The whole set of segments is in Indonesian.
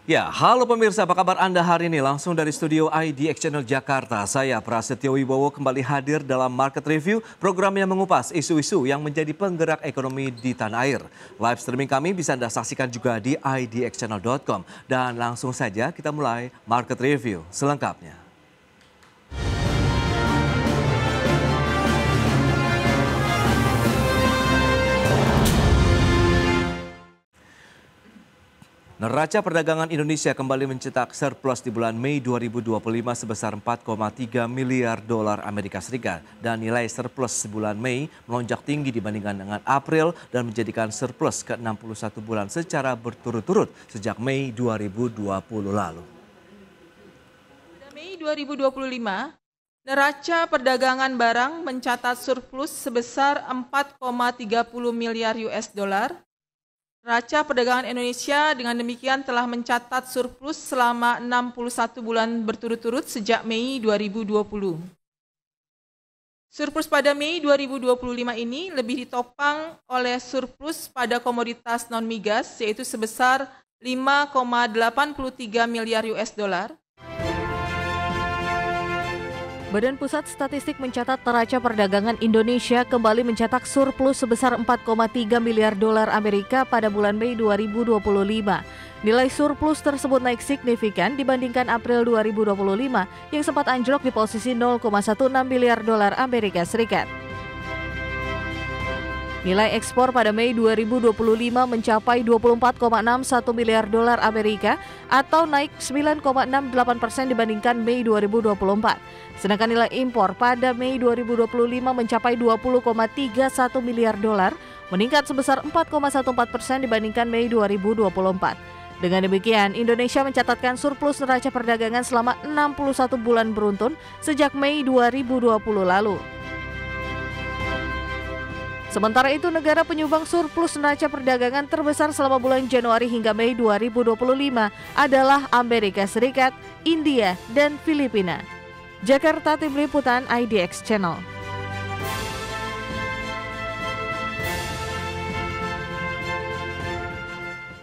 Ya, halo pemirsa, apa kabar Anda hari ini? Langsung dari studio IDX Channel Jakarta, saya Prasetyo Wibowo kembali hadir dalam Market Review, program yang mengupas isu-isu yang menjadi penggerak ekonomi di tanah air. Live streaming kami bisa Anda saksikan juga di idxchannel.com. Dan langsung saja kita mulai Market Review selengkapnya. Neraca perdagangan Indonesia kembali mencetak surplus di bulan Mei 2025 sebesar 4,3 miliar dolar Amerika Serikat dan nilai surplus bulan Mei melonjak tinggi dibandingkan dengan April dan menjadikan surplus ke-61 bulan secara berturut-turut sejak Mei 2020 lalu. Pada Mei 2025, neraca perdagangan barang mencatat surplus sebesar 4,30 miliar US dollar. Neraca perdagangan Indonesia dengan demikian telah mencatat surplus selama 61 bulan berturut-turut sejak Mei 2020. Surplus pada Mei 2025 ini lebih ditopang oleh surplus pada komoditas non-migas yaitu sebesar 5,83 miliar US dollar. Badan Pusat Statistik mencatat neraca perdagangan Indonesia kembali mencetak surplus sebesar 4,3 miliar dolar Amerika pada bulan Mei 2025. Nilai surplus tersebut naik signifikan dibandingkan April 2025 yang sempat anjlok di posisi 0,16 miliar dolar Amerika Serikat. Nilai ekspor pada Mei 2025 mencapai 24,61 miliar dolar Amerika atau naik 9,68% dibandingkan Mei 2024. Sedangkan nilai impor pada Mei 2025 mencapai 20,31 miliar dolar, meningkat sebesar 4,14% dibandingkan Mei 2024. Dengan demikian, Indonesia mencatatkan surplus neraca perdagangan selama 61 bulan beruntun sejak Mei 2020 lalu. Sementara itu, negara penyumbang surplus neraca perdagangan terbesar selama bulan Januari hingga Mei 2025 adalah Amerika Serikat, India, dan Filipina. Jakarta, Tim Liputan IDX Channel.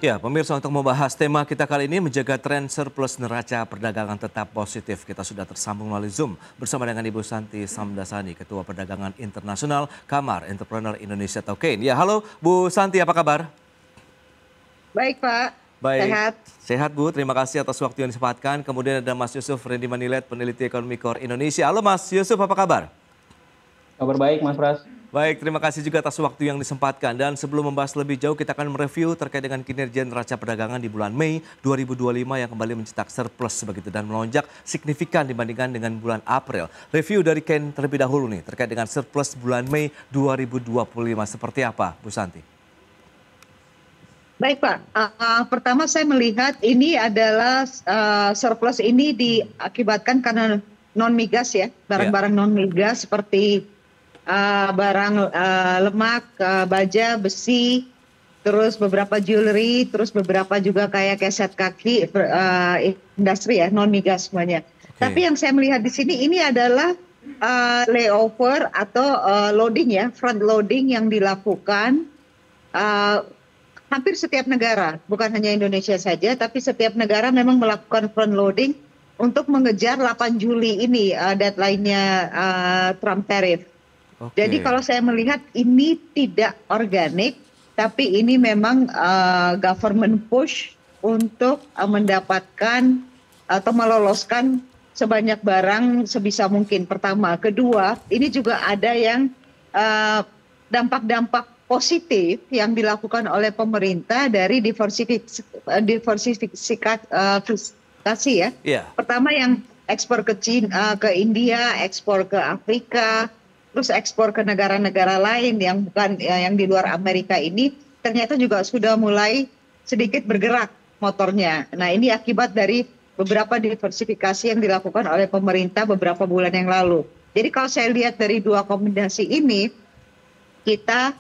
Ya, pemirsa, untuk membahas tema kita kali ini menjaga tren surplus neraca perdagangan tetap positif. Kita sudah tersambung melalui Zoom bersama dengan Ibu Santi Samdasani, Ketua Perdagangan Internasional Kamar Entrepreneur Indonesia atau KAIN. Ya, halo Bu Santi, apa kabar? Baik Pak, baik. Sehat. Sehat Bu, terima kasih atas waktu yang disempatkan. Kemudian ada Mas Yusuf Randy Manilet, peneliti ekonomi Core Indonesia. Halo Mas Yusuf, apa kabar? Kabar baik Mas Pras. Baik, terima kasih juga atas waktu yang disempatkan. Dan sebelum membahas lebih jauh, kita akan mereview terkait dengan kinerja neraca perdagangan di bulan Mei 2025 yang kembali mencetak surplus begitu dan melonjak signifikan dibandingkan dengan bulan April. Review dari KAIN terlebih dahulu nih terkait dengan surplus bulan Mei 2025 seperti apa, Bu Santi? Baik Pak, pertama saya melihat ini adalah surplus ini diakibatkan karena non-migas ya, barang-barang non-migas seperti barang lemak, baja, besi, terus beberapa jewelry, terus beberapa juga kayak keset kaki, industri ya, non-migas semuanya. Okay. Tapi yang saya melihat di sini ini adalah layover atau loading ya, front loading yang dilakukan hampir setiap negara, bukan hanya Indonesia saja, tapi setiap negara memang melakukan front loading untuk mengejar 8 Juli ini deadline-nya Trump tariff. Okay. Jadi kalau saya melihat ini tidak organik, tapi ini memang government push untuk mendapatkan atau meloloskan sebanyak barang sebisa mungkin. Pertama, kedua, ini juga ada yang dampak-dampak positif yang dilakukan oleh pemerintah dari diversifikasi ya. Yeah. Pertama yang ekspor ke China, ke India, ekspor ke Afrika, terus ekspor ke negara-negara lain yang bukan yang di luar Amerika ini ternyata juga sudah mulai sedikit bergerak motornya. Nah, ini akibat dari beberapa diversifikasi yang dilakukan oleh pemerintah beberapa bulan yang lalu. Jadi kalau saya lihat dari dua kombinasi ini, kita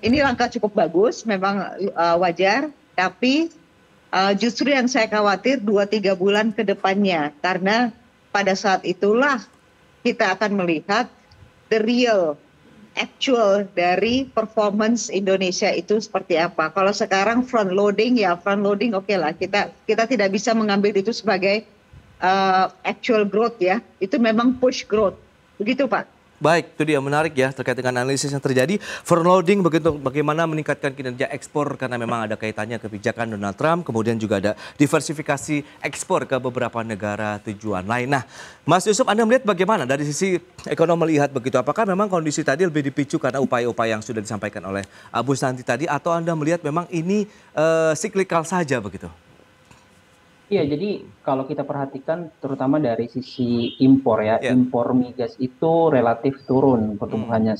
ini langkah cukup bagus, memang wajar, tapi justru yang saya khawatir 2-3 bulan ke depannya, karena pada saat itulah kita akan melihat the real actual dari performance Indonesia itu seperti apa. Kalau sekarang front loading oke lah, kita tidak bisa mengambil itu sebagai actual growth ya. Itu memang push growth. Begitu Pak. Baik, itu dia menarik ya terkait dengan analisis yang terjadi. Front loading begitu bagaimana meningkatkan kinerja ekspor karena memang ada kaitannya kebijakan Donald Trump, kemudian juga ada diversifikasi ekspor ke beberapa negara tujuan lain. Nah, Mas Yusuf, Anda melihat bagaimana dari sisi ekonomi melihat begitu? Apakah memang kondisi tadi lebih dipicu karena upaya-upaya yang sudah disampaikan oleh Bu Santi tadi, atau Anda melihat memang ini siklikal saja begitu? Iya, jadi kalau kita perhatikan terutama dari sisi impor ya, impor migas itu relatif turun pertumbuhannya.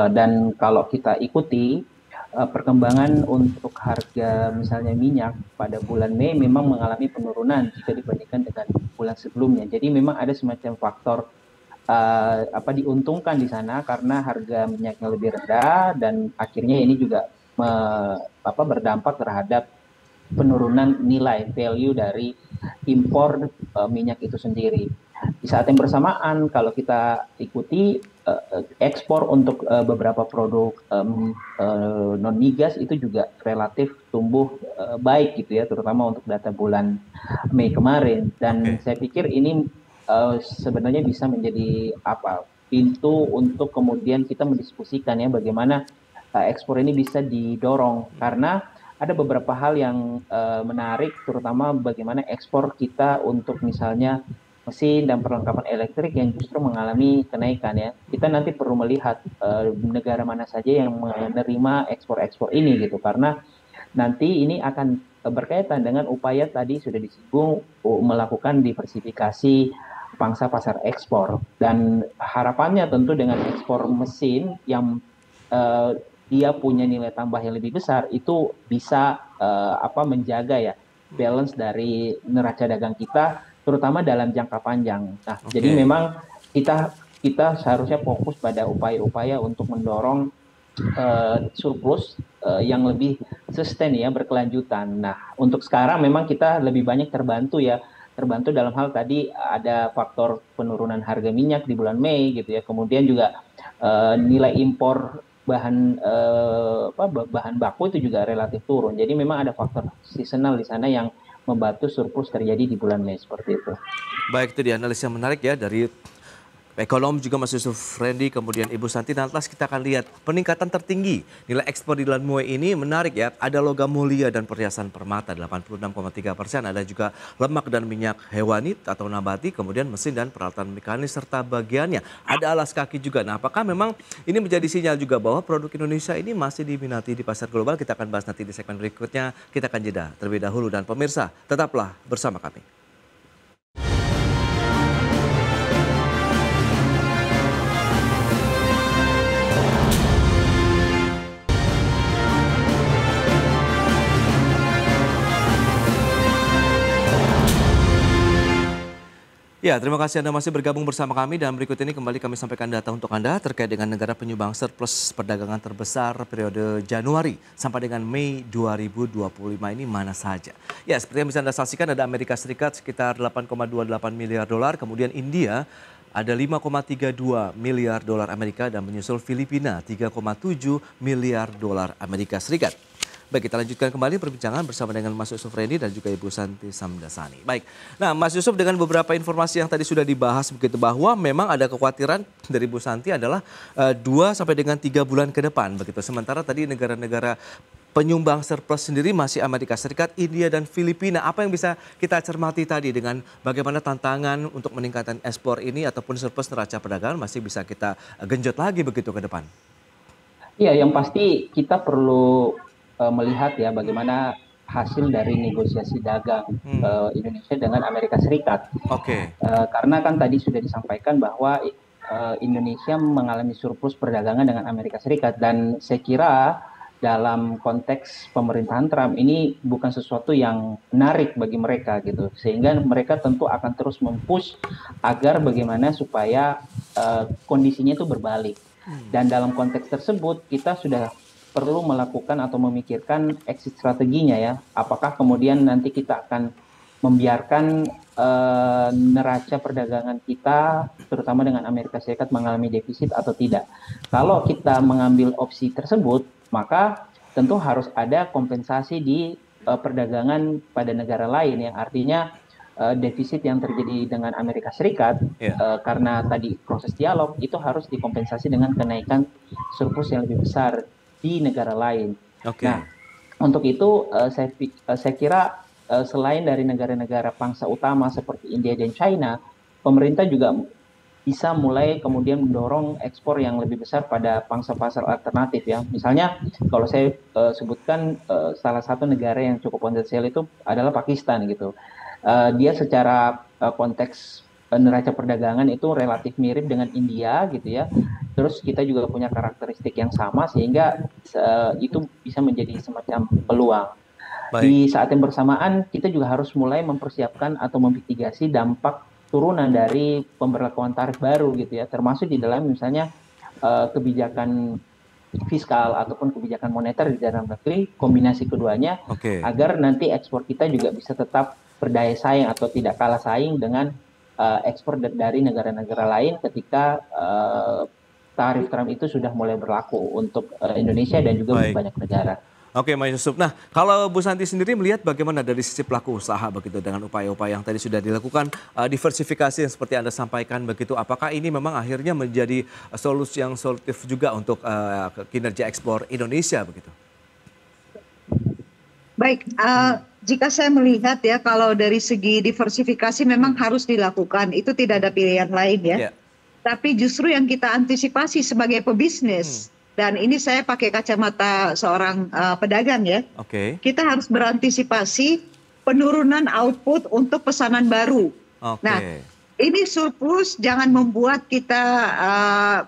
Dan kalau kita ikuti perkembangan untuk harga misalnya minyak pada bulan Mei memang mengalami penurunan jika dibandingkan dengan bulan sebelumnya. Jadi memang ada semacam faktor diuntungkan di sana karena harga minyaknya lebih rendah dan akhirnya ini juga berdampak terhadap penurunan nilai value dari impor minyak itu sendiri. Di saat yang bersamaan kalau kita ikuti ekspor untuk beberapa produk non migas itu juga relatif tumbuh baik gitu ya, terutama untuk data bulan Mei kemarin. Dan saya pikir ini sebenarnya bisa menjadi pintu untuk kemudian kita mendiskusikan ya bagaimana ekspor ini bisa didorong, karena ada beberapa hal yang menarik, terutama bagaimana ekspor kita untuk misalnya mesin dan perlengkapan elektrik yang justru mengalami kenaikan ya. Kita nanti perlu melihat negara mana saja yang menerima ekspor-ekspor ini gitu, karena nanti ini akan berkaitan dengan upaya tadi sudah disinggung melakukan diversifikasi pangsa pasar ekspor, dan harapannya tentu dengan ekspor mesin yang dia punya nilai tambah yang lebih besar itu bisa menjaga ya balance dari neraca dagang kita terutama dalam jangka panjang. Nah, jadi memang kita seharusnya fokus pada upaya-upaya untuk mendorong surplus yang lebih sustain ya, berkelanjutan. Nah, untuk sekarang memang kita lebih banyak terbantu dalam hal tadi ada faktor penurunan harga minyak di bulan Mei gitu ya. Kemudian juga nilai impor bahan baku itu juga relatif turun. Jadi memang ada faktor seasonal di sana yang membantu surplus terjadi di bulan Mei seperti itu. Baik, itu dianalisis yang menarik ya dari ekonom juga Mas Yusuf Rendy, kemudian Ibu Santi. Nanti kita akan lihat peningkatan tertinggi nilai ekspor di bulan Mei ini menarik ya. Ada logam mulia dan perhiasan permata 86,3%, ada juga lemak dan minyak hewani atau nabati, kemudian mesin dan peralatan mekanis serta bagiannya. Ada alas kaki juga. Nah, apakah memang ini menjadi sinyal juga bahwa produk Indonesia ini masih diminati di pasar global? Kita akan bahas nanti di segmen berikutnya. Kita akan jeda terlebih dahulu, dan pemirsa tetaplah bersama kami. Ya, terima kasih Anda masih bergabung bersama kami, dan berikut ini kembali kami sampaikan data untuk Anda terkait dengan negara penyumbang surplus perdagangan terbesar periode Januari sampai dengan Mei 2025 ini mana saja. Ya, seperti yang bisa Anda saksikan ada Amerika Serikat sekitar 8,28 miliar dolar, kemudian India ada 5,32 miliar dolar Amerika, dan menyusul Filipina 3,7 miliar dolar Amerika Serikat. Baik, kita lanjutkan kembali perbincangan bersama dengan Mas Yusuf Rendy dan juga Ibu Santi Samdasani. Baik, nah Mas Yusuf, dengan beberapa informasi yang tadi sudah dibahas begitu, bahwa memang ada kekhawatiran dari Ibu Santi adalah 2 sampai dengan 3 bulan ke depan begitu. Sementara tadi negara-negara penyumbang surplus sendiri masih Amerika Serikat, India dan Filipina. Apa yang bisa kita cermati tadi dengan bagaimana tantangan untuk meningkatkan ekspor ini ataupun surplus neraca perdagangan masih bisa kita genjot lagi begitu ke depan? Iya, yang pasti kita perlu melihat ya bagaimana hasil dari negosiasi dagang Indonesia dengan Amerika Serikat. Karena kan tadi sudah disampaikan bahwa Indonesia mengalami surplus perdagangan dengan Amerika Serikat, dan saya kira dalam konteks pemerintahan Trump ini bukan sesuatu yang menarik bagi mereka gitu, sehingga mereka tentu akan terus mempush agar bagaimana supaya kondisinya itu berbalik. Dan dalam konteks tersebut kita sudah perlu melakukan atau memikirkan exit strateginya ya. Apakah kemudian nanti kita akan membiarkan neraca perdagangan kita, terutama dengan Amerika Serikat, mengalami defisit atau tidak. Kalau kita mengambil opsi tersebut, maka tentu harus ada kompensasi di perdagangan pada negara lain, yang artinya defisit yang terjadi dengan Amerika Serikat karena tadi proses dialog itu harus dikompensasi dengan kenaikan surplus yang lebih besar di negara lain. Nah, untuk itu saya kira selain dari negara-negara pangsa utama seperti India dan China, pemerintah juga bisa mulai kemudian mendorong ekspor yang lebih besar pada pangsa pasar alternatif ya. Misalnya kalau saya sebutkan salah satu negara yang cukup potensial itu adalah Pakistan gitu. Dia secara konteks neraca perdagangan itu relatif mirip dengan India gitu ya. Terus kita juga punya karakteristik yang sama sehingga itu bisa menjadi semacam peluang. Baik. Di saat yang bersamaan kita juga harus mulai mempersiapkan atau memitigasi dampak turunan dari pemberlakuan tarif baru gitu ya, termasuk di dalam misalnya kebijakan fiskal ataupun kebijakan moneter di dalam negeri, kombinasi keduanya agar nanti ekspor kita juga bisa tetap berdaya saing atau tidak kalah saing dengan ekspor dari negara-negara lain ketika tarif Trump itu sudah mulai berlaku untuk Indonesia dan juga banyak negara. Oke, Mas Yusuf. Nah, kalau Bu Santi sendiri melihat bagaimana dari sisi pelaku usaha begitu dengan upaya-upaya yang tadi sudah dilakukan, diversifikasi yang seperti Anda sampaikan begitu, apakah ini memang akhirnya menjadi solusi yang solutif juga untuk kinerja ekspor Indonesia begitu? Baik, jika saya melihat ya kalau dari segi diversifikasi memang harus dilakukan, itu tidak ada pilihan lain ya. Tapi justru yang kita antisipasi sebagai pebisnis, dan ini saya pakai kacamata seorang pedagang ya. Kita harus berantisipasi penurunan output untuk pesanan baru. Nah, ini surplus jangan membuat kita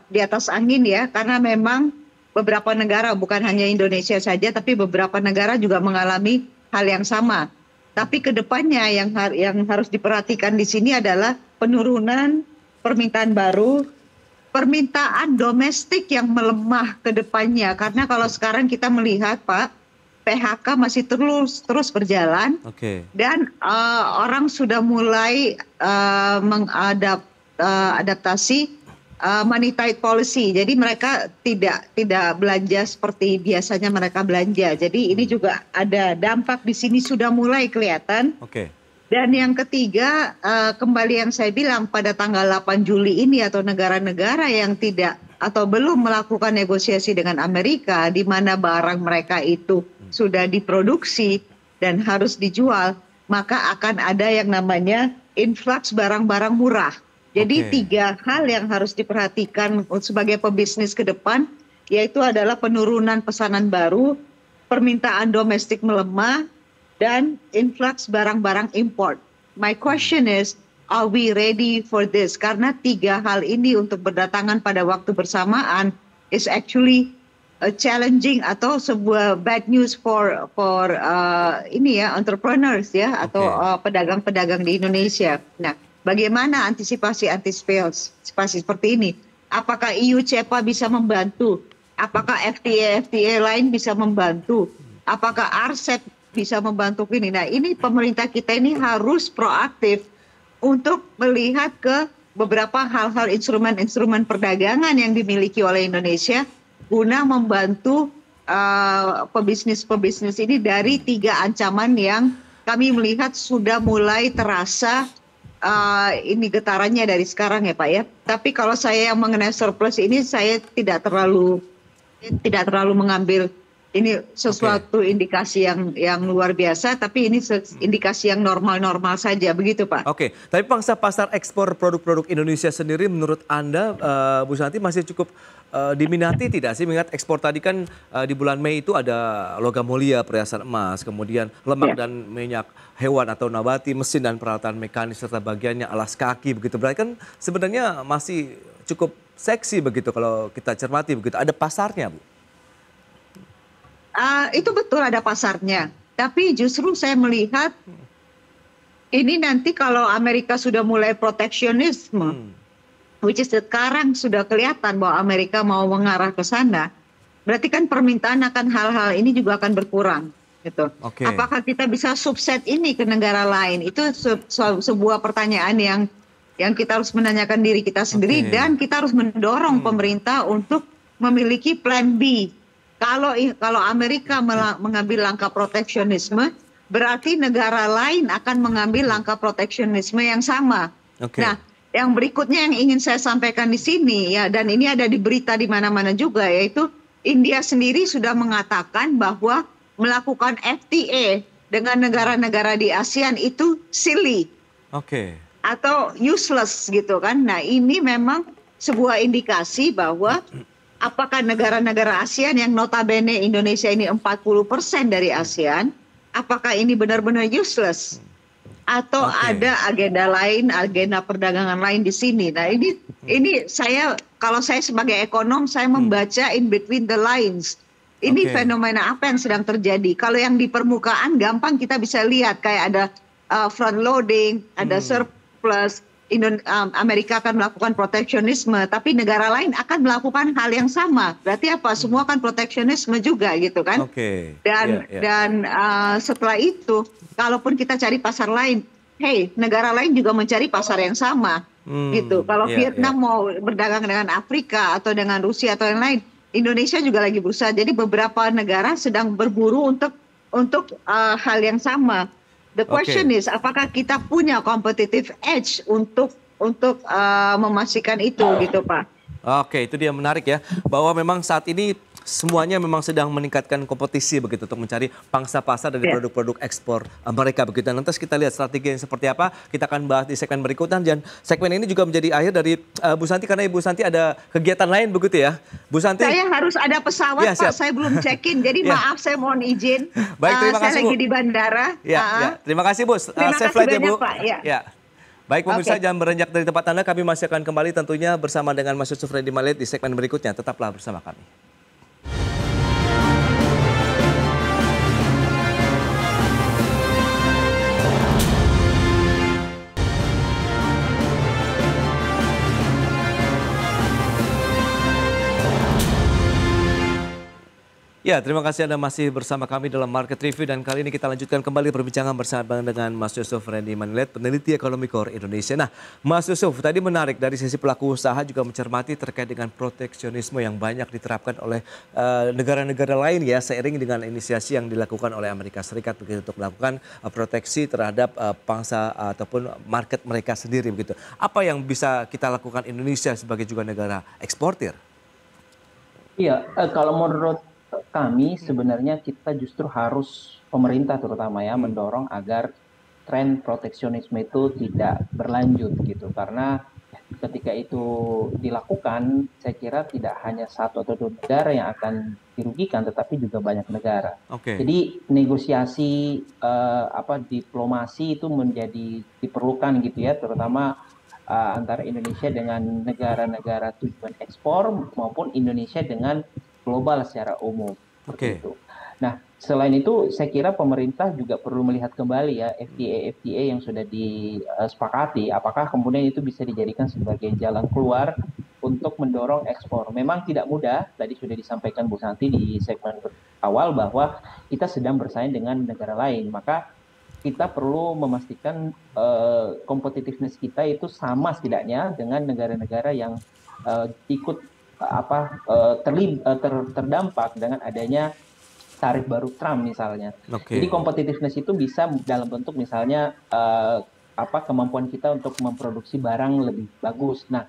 di atas angin ya, karena memang beberapa negara, bukan hanya Indonesia saja, tapi beberapa negara juga mengalami hal yang sama. Tapi kedepannya yang harus diperhatikan di sini adalah penurunan permintaan baru, permintaan domestik yang melemah ke depannya. Karena kalau sekarang kita melihat Pak, PHK masih terus berjalan. Dan orang sudah mulai mengadaptasi money tight policy. Jadi mereka tidak belanja seperti biasanya mereka belanja. Jadi ini juga ada dampak di sini sudah mulai kelihatan. Dan yang ketiga, kembali yang saya bilang pada tanggal 8 Juli ini atau negara-negara yang tidak atau belum melakukan negosiasi dengan Amerika di mana barang mereka itu sudah diproduksi dan harus dijual, maka akan ada yang namanya influx barang-barang murah. Jadi 3 hal yang harus diperhatikan sebagai pebisnis ke depan, yaitu adalah penurunan pesanan baru, permintaan domestik melemah, dan influx barang-barang import. My question is, are we ready for this? Karena 3 hal ini untuk berdatangan pada waktu bersamaan is actually challenging atau sebuah bad news for entrepreneurs ya atau pedagang-pedagang di Indonesia. Nah, bagaimana antisipasi seperti ini? Apakah EU CEPA bisa membantu? Apakah FTA lain bisa membantu? Apakah RCEP bisa membantu ini? Nah, ini pemerintah kita ini harus proaktif untuk melihat ke beberapa hal-hal instrumen-instrumen perdagangan yang dimiliki oleh Indonesia guna membantu pebisnis-pebisnis ini dari 3 ancaman yang kami melihat sudah mulai terasa ini getarannya dari sekarang ya Pak ya. Tapi kalau saya yang mengenai surplus ini saya tidak terlalu mengambil ini sesuatu indikasi yang luar biasa, tapi ini indikasi yang normal-normal saja, begitu Pak. Tapi pangsa pasar ekspor produk-produk Indonesia sendiri menurut Anda, Bu Santi, masih cukup diminati tidak sih? Mengingat ekspor tadi kan di bulan Mei itu ada logam mulia, perhiasan emas, kemudian lemak dan minyak hewan atau nabati, mesin dan peralatan mekanis serta bagiannya, alas kaki, begitu. Berarti kan sebenarnya masih cukup seksi begitu kalau kita cermati begitu. Ada pasarnya, Bu? Itu betul ada pasarnya, tapi justru saya melihat ini nanti kalau Amerika sudah mulai proteksionisme, which is sekarang sudah kelihatan bahwa Amerika mau mengarah ke sana, berarti kan permintaan akan hal-hal ini juga akan berkurang. gitu. Oke. Apakah kita bisa subset ini ke negara lain? Itu sebuah pertanyaan yang kita harus menanyakan diri kita sendiri, dan kita harus mendorong pemerintah untuk memiliki plan B. Kalau Amerika mengambil langkah proteksionisme, berarti negara lain akan mengambil langkah proteksionisme yang sama. Nah, yang berikutnya yang ingin saya sampaikan di sini ya, dan ini ada di berita di mana-mana juga, yaitu India sendiri sudah mengatakan bahwa melakukan FTA dengan negara-negara di ASEAN itu silly. Atau useless gitu kan. Nah, ini memang sebuah indikasi bahwa apakah negara-negara ASEAN yang notabene Indonesia ini 40% dari ASEAN, apakah ini benar-benar useless? Atau ada agenda lain, agenda perdagangan lain di sini. Nah, ini kalau saya sebagai ekonom, saya membaca in between the lines. Ini fenomena apa yang sedang terjadi? Kalau yang di permukaan gampang kita bisa lihat, kayak ada front loading, ada surplus, Amerika akan melakukan proteksionisme, tapi negara lain akan melakukan hal yang sama. Berarti apa? Semua kan proteksionisme juga gitu kan? Dan setelah itu, kalaupun kita cari pasar lain, negara lain juga mencari pasar yang sama, gitu. Kalau Vietnam mau berdagang dengan Afrika atau dengan Rusia atau yang lain, Indonesia juga lagi berusaha. Jadi beberapa negara sedang berburu untuk hal yang sama. The question is, apakah kita punya competitive edge untuk memastikan itu, gitu Pak? Oke, itu dia menarik ya, bahwa memang saat ini semuanya memang sedang meningkatkan kompetisi begitu untuk mencari pangsa pasar dari produk-produk ekspor mereka begitu. Nanti kita lihat strategi yang seperti apa, kita akan bahas di segmen berikutnya, dan segmen ini juga menjadi akhir dari Bu Santi karena Ibu Santi ada kegiatan lain begitu ya. Bu Santi. Saya harus ada pesawat Pak, saya belum check-in, jadi maaf saya mohon izin. Baik, terima kasih saya Bu. lagi di bandara. Terima kasih Bu. Terima kasih banyak Pak. Baik pemirsa, jangan beranjak dari tempat Anda, kami masih akan kembali tentunya bersama dengan Mas Yusuf Randy Maliet di segmen berikutnya. Tetaplah bersama kami. Ya, terima kasih Anda masih bersama kami dalam Market Review, dan kali ini kita lanjutkan kembali perbincangan bersama dengan Mas Yusuf Randy Maliet, peneliti ekonomi Core Indonesia. Nah, Mas Yusuf, tadi menarik dari sisi pelaku usaha juga mencermati terkait dengan proteksionisme yang banyak diterapkan oleh negara-negara lain ya, seiring dengan inisiasi yang dilakukan oleh Amerika Serikat begitu untuk melakukan proteksi terhadap pangsa ataupun market mereka sendiri begitu. Apa yang bisa kita lakukan Indonesia sebagai juga negara eksportir? Iya, kalau menurut kami sebenarnya kita justru harus, pemerintah terutama ya, mendorong agar tren proteksionisme itu tidak berlanjut gitu, karena ketika itu dilakukan saya kira tidak hanya satu atau dua negara yang akan dirugikan, tetapi juga banyak negara. Jadi negosiasi diplomasi itu menjadi diperlukan gitu ya, terutama antara Indonesia dengan negara-negara tujuan ekspor maupun Indonesia dengan global secara umum. Nah, selain itu saya kira pemerintah juga perlu melihat kembali ya FTA yang sudah disepakati, apakah kemudian itu bisa dijadikan sebagai jalan keluar untuk mendorong ekspor. Memang tidak mudah, tadi sudah disampaikan Bu Santi di segmen awal bahwa kita sedang bersaing dengan negara lain, maka kita perlu memastikan competitiveness kita itu sama setidaknya dengan negara-negara yang ikut terdampak dengan adanya tarif baru Trump misalnya. Jadi competitiveness itu bisa dalam bentuk misalnya kemampuan kita untuk memproduksi barang lebih bagus. Nah,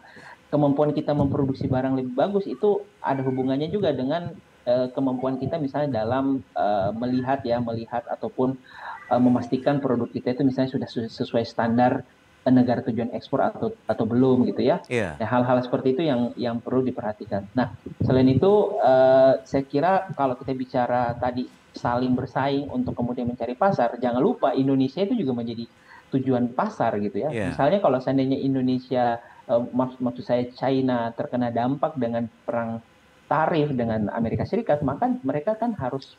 kemampuan kita memproduksi barang lebih bagus itu ada hubungannya juga dengan kemampuan kita misalnya dalam melihat ataupun memastikan produk kita itu misalnya sudah sesuai standar negara tujuan ekspor atau belum gitu ya. Nah, hal-hal seperti itu yang perlu diperhatikan. Nah, selain itu saya kira kalau kita bicara tadi saling bersaing untuk kemudian mencari pasar, jangan lupa Indonesia itu juga menjadi tujuan pasar gitu ya. Misalnya kalau seandainya Indonesia, maksud saya China terkena dampak dengan perang tarif dengan Amerika Serikat, maka mereka kan harus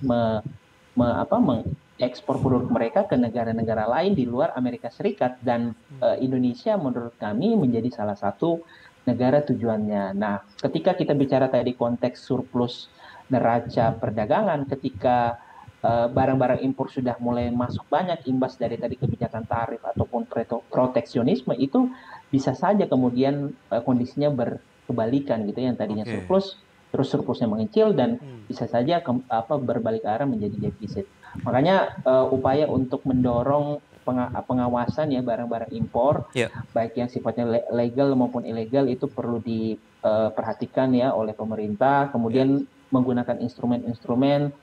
mengekspor produk mereka ke negara-negara lain di luar Amerika Serikat, dan Indonesia menurut kami menjadi salah satu negara tujuannya. Nah, ketika kita bicara tadi konteks surplus neraca perdagangan, ketika barang-barang impor sudah mulai masuk banyak imbas dari tadi kebijakan tarif ataupun proteksionisme, itu bisa saja kemudian kondisinya berkebalikan gitu, yang tadinya surplus terus surplusnya mengecil dan bisa saja berbalik arah menjadi defisit. Makanya upaya untuk mendorong pengawasan ya barang-barang impor, baik yang sifatnya legal maupun ilegal, itu perlu diperhatikan ya oleh pemerintah. Kemudian menggunakan instrumen-instrumen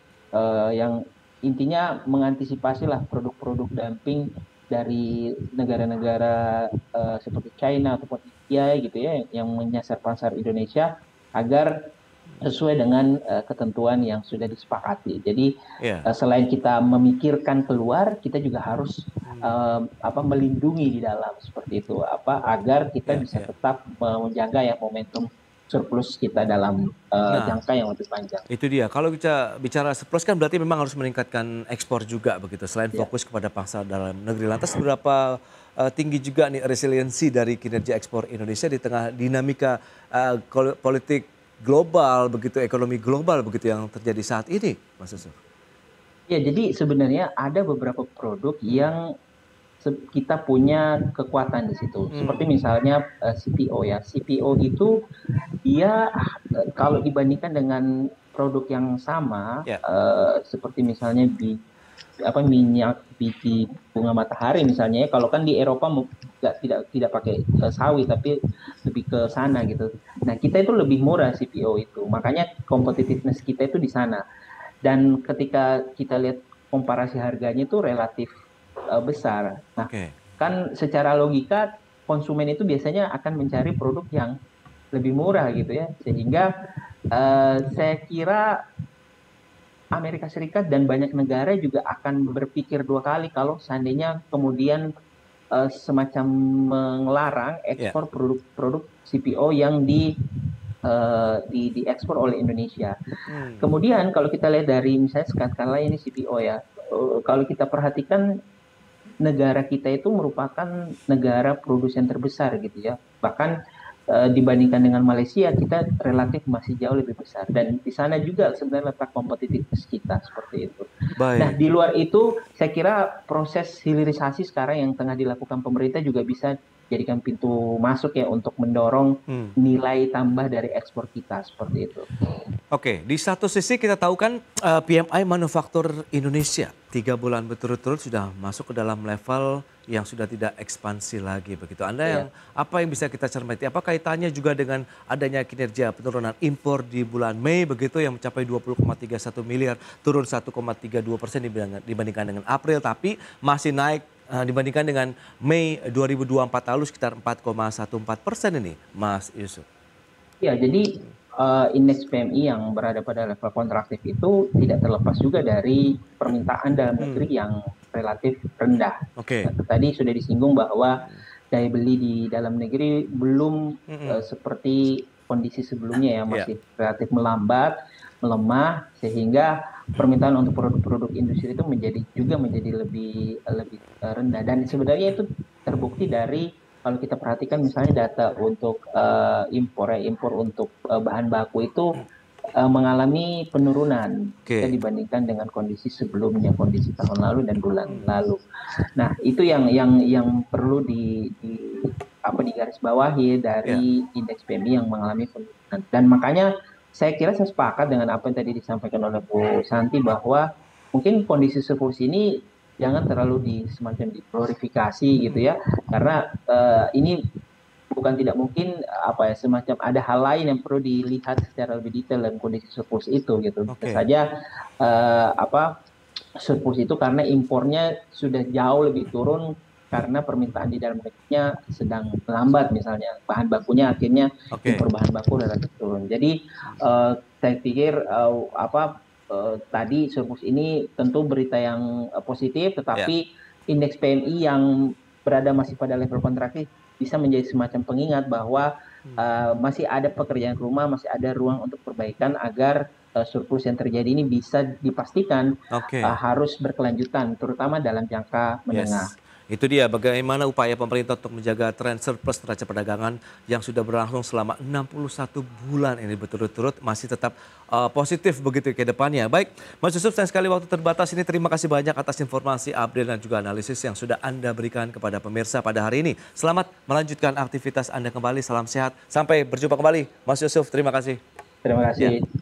yang intinya mengantisipasi lah produk-produk dumping dari negara-negara seperti China ataupun India gitu ya, yang menyasar pasar Indonesia agar sesuai dengan ketentuan yang sudah disepakati. Jadi selain kita memikirkan keluar, kita juga harus melindungi di dalam, seperti itu, agar kita bisa tetap menjaga ya momentum surplus kita dalam jangka yang lebih panjang. Itu dia. Kalau kita bicara surplus kan berarti memang harus meningkatkan ekspor juga begitu. Selain fokus kepada pasar dalam negeri. Lantas seberapa tinggi juga nih resiliensi dari kinerja ekspor Indonesia di tengah dinamika politik global begitu, ekonomi global begitu yang terjadi saat ini, Mas Yusuf? Ya, jadi sebenarnya ada beberapa produk yang kita punya kekuatan di situ. Seperti misalnya CPO ya. CPO itu dia kalau dibandingkan dengan produk yang sama, seperti misalnya minyak biji bunga matahari misalnya ya. Kalau kan di Eropa tidak pakai sawit tapi lebih ke sana gitu. Nah, kita itu lebih murah CPO itu. Makanya competitiveness kita itu di sana. Dan ketika kita lihat komparasi harganya itu relatif besar. Nah, kan secara logika konsumen itu biasanya akan mencari produk yang lebih murah gitu ya. Sehingga saya kira Amerika Serikat dan banyak negara juga akan berpikir dua kali kalau seandainya kemudian semacam melarang ekspor produk-produk CPO yang diekspor oleh Indonesia. Kemudian kalau kita lihat dari misalnya skala ini CPO ya, kalau kita perhatikan negara kita itu merupakan negara produsen terbesar gitu ya. Bahkan dibandingkan dengan Malaysia, kita relatif masih jauh lebih besar. Dan di sana juga sebenarnya letak kompetitivitas kita, seperti itu. Nah, di luar itu, saya kira proses hilirisasi sekarang yang tengah dilakukan pemerintah juga bisa jadikan pintu masuk ya untuk mendorong nilai tambah dari ekspor kita, seperti itu. Oke, di satu sisi kita tahu kan PMI Manufaktur Indonesia 3 bulan berturut-turut sudah masuk ke dalam level yang sudah tidak ekspansi lagi begitu. Anda apa yang bisa kita cermati? Apa kaitannya juga dengan adanya kinerja penurunan impor di bulan Mei begitu yang mencapai 20,31 miliar, turun 1,32% dibandingkan dengan April, tapi masih naik dibandingkan dengan Mei 2024 lalu sekitar 4,14% ini, Mas Yusuf. Ya, jadi indeks PMI yang berada pada level kontraktif itu tidak terlepas juga dari permintaan dalam negeri yang relatif rendah. Tadi sudah disinggung bahwa daya beli di dalam negeri belum seperti kondisi sebelumnya ya, masih relatif melambat, melemah, sehingga permintaan untuk produk-produk industri itu menjadi lebih rendah. Dan sebenarnya itu terbukti dari kalau kita perhatikan misalnya data untuk impor untuk bahan baku itu mengalami penurunan dibandingkan dengan kondisi sebelumnya, kondisi tahun lalu dan bulan lalu. Nah, itu yang perlu digarisbawahi dari indeks PMI yang mengalami penurunan. Dan makanya saya kira saya sepakat dengan apa yang tadi disampaikan oleh Bu Santi, bahwa mungkin kondisi surplus ini jangan terlalu semacam diglorifikasi gitu ya, karena ini bukan tidak mungkin semacam ada hal lain yang perlu dilihat secara lebih detail dalam kondisi surplus itu gitu. Bisa saja surplus itu karena impornya sudah jauh lebih turun karena permintaan di dalam negerinya sedang melambat, misalnya bahan bakunya akhirnya impor bahan baku relatif turun. Jadi saya pikir tadi surplus ini tentu berita yang positif, tetapi indeks PMI yang berada masih pada level kontraktif bisa menjadi semacam pengingat bahwa masih ada pekerjaan rumah, masih ada ruang untuk perbaikan agar surplus yang terjadi ini bisa dipastikan harus berkelanjutan, terutama dalam jangka menengah. Itu dia bagaimana upaya pemerintah untuk menjaga tren surplus neraca perdagangan yang sudah berlangsung selama 61 bulan ini berturut-turut masih tetap positif begitu ke depannya. Baik, Mas Yusuf, sayang sekali waktu terbatas ini. Terima kasih banyak atas informasi, update dan juga analisis yang sudah Anda berikan kepada pemirsa pada hari ini. Selamat melanjutkan aktivitas Anda kembali. Salam sehat. Sampai berjumpa kembali, Mas Yusuf. Terima kasih. Terima kasih. Ya.